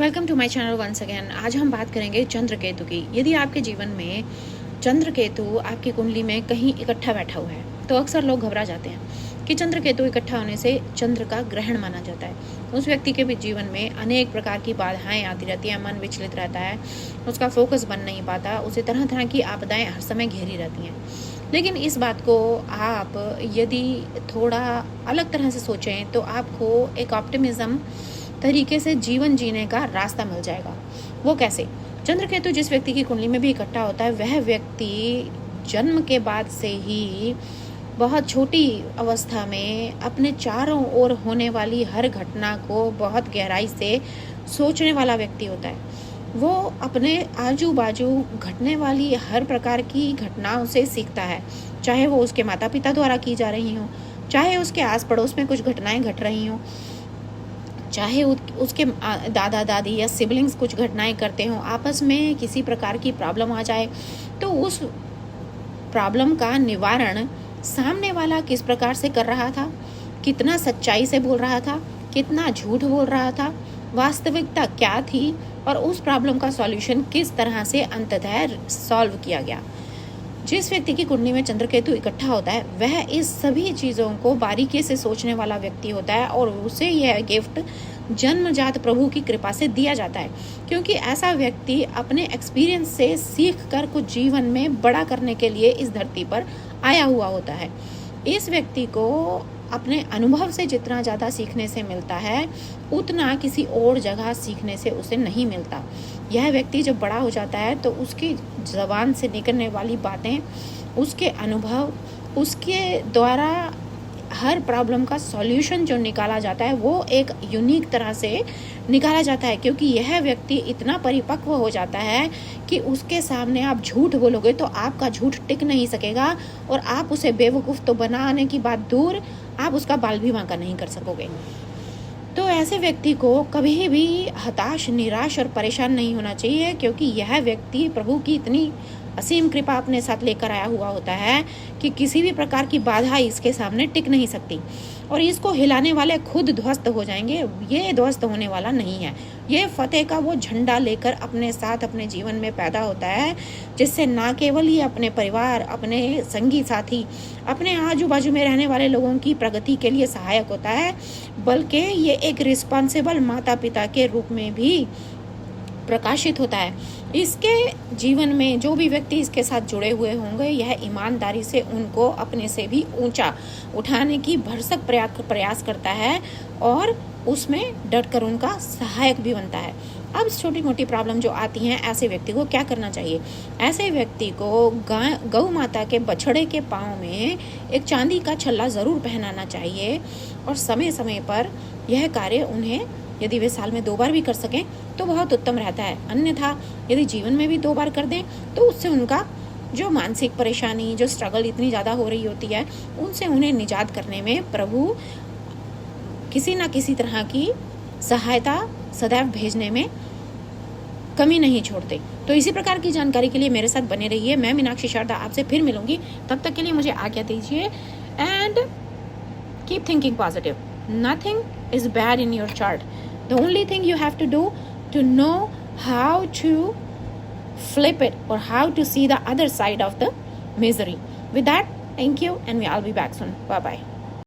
Welcome to my channel once again. आज हम बात करेंगे चंद्र केतु की। यदि आपके जीवन में चंद्र केतु आपकी कुंडली में कहीं इकट्ठा बैठा हुआ है तो अक्सर लोग घबरा जाते हैं कि चंद्र केतु इकट्ठा होने से चंद्र का ग्रहण माना जाता है। उस व्यक्ति के भी जीवन में अनेक प्रकार की बाधाएं आती रहती हैं, मन विचलित रहता है, उसका फोकस बन नहीं पाता, उसे तरह तरह की आपदाएं हर समय घेरी रहती हैं। लेकिन इस बात को आप यदि थोड़ा अलग तरह से सोचें तो आपको एक ऑप्टिमिज्म तरीके से जीवन जीने का रास्ता मिल जाएगा। वो कैसे? चंद्र केतु जिस व्यक्ति की कुंडली में भी इकट्ठा होता है वह व्यक्ति जन्म के बाद से ही बहुत छोटी अवस्था में अपने चारों ओर होने वाली हर घटना को बहुत गहराई से सोचने वाला व्यक्ति होता है। वो अपने आजू बाजू घटने वाली हर प्रकार की घटनाओं से सीखता है, चाहे वो उसके माता पिता द्वारा की जा रही हों, चाहे उसके आस पड़ोस में कुछ घटनाएं घट रही हों, चाहे उसके दादा दादी या सिबलिंग्स कुछ घटनाएं करते हों, आपस में किसी प्रकार की प्रॉब्लम आ जाए तो उस प्रॉब्लम का निवारण सामने वाला किस प्रकार से कर रहा था, कितना सच्चाई से बोल रहा था, कितना झूठ बोल रहा था, वास्तविकता क्या थी और उस प्रॉब्लम का सॉल्यूशन किस तरह से अंततः सॉल्व किया गया। जिस व्यक्ति की कुंडली में चंद्र केतु इकट्ठा होता है वह इस सभी चीज़ों को बारीकी से सोचने वाला व्यक्ति होता है और उसे यह गिफ्ट जन्मजात प्रभु की कृपा से दिया जाता है, क्योंकि ऐसा व्यक्ति अपने एक्सपीरियंस से सीख कर कुछ जीवन में बड़ा करने के लिए इस धरती पर आया हुआ होता है। इस व्यक्ति को अपने अनुभव से जितना ज़्यादा सीखने से मिलता है उतना किसी और जगह सीखने से उसे नहीं मिलता। यह व्यक्ति जब बड़ा हो जाता है तो उसकी ज़बान से निकलने वाली बातें, उसके अनुभव, उसके द्वारा हर प्रॉब्लम का सॉल्यूशन जो निकाला जाता है वो एक यूनिक तरह से निकाला जाता है, क्योंकि यह व्यक्ति इतना परिपक्व हो जाता है कि उसके सामने आप झूठ बोलोगे तो आपका झूठ टिक नहीं सकेगा और आप उसे बेवकूफ़ तो बनाने की बात दूर, आप उसका बाल भी बांका नहीं कर सकोगे। तो ऐसे व्यक्ति को कभी भी हताश, निराश और परेशान नहीं होना चाहिए, क्योंकि यह व्यक्ति प्रभु की इतनी असीम कृपा अपने साथ लेकर आया हुआ होता है कि किसी भी प्रकार की बाधा इसके सामने टिक नहीं सकती और इसको हिलाने वाले खुद ध्वस्त हो जाएंगे। ये ध्वस्त होने वाला नहीं है। ये फतेह का वो झंडा लेकर अपने साथ अपने जीवन में पैदा होता है, जिससे ना केवल ये अपने परिवार, अपने संगी साथी, अपने आजू बाजू में रहने वाले लोगों की प्रगति के लिए सहायक होता है, बल्कि ये एक रिस्पॉन्सिबल माता पिता के रूप में भी प्रकाशित होता है। इसके जीवन में जो भी व्यक्ति इसके साथ जुड़े हुए होंगे यह ईमानदारी से उनको अपने से भी ऊंचा उठाने की भरसक प्रयास करता है और उसमें डटकर उनका सहायक भी बनता है। अब छोटी मोटी प्रॉब्लम जो आती हैं, ऐसे व्यक्ति को क्या करना चाहिए? ऐसे व्यक्ति को गौ माता के बछड़े के पाँव में एक चांदी का छल्ला ज़रूर पहनाना चाहिए और समय समय पर यह कार्य उन्हें यदि वे साल में 2 बार भी कर सकें तो बहुत उत्तम रहता है। अन्यथा यदि जीवन में भी 2 बार कर दें तो उससे उनका जो मानसिक परेशानी, जो स्ट्रगल इतनी ज़्यादा हो रही होती है, उनसे उन्हें निजात करने में प्रभु किसी न किसी तरह की सहायता सदैव भेजने में कमी नहीं छोड़ते। तो इसी प्रकार की जानकारी के लिए मेरे साथ बने रहिए। मैं मीनाक्षी शारदा आपसे फिर मिलूंगी, तब तक के लिए मुझे आज्ञा दीजिए and keep thinking positive. Nothing is bad in your chart. The only thing you have to do to know how to flip it or how to see the other side of the misery. With that, thank you and I'll be back soon. Bye bye.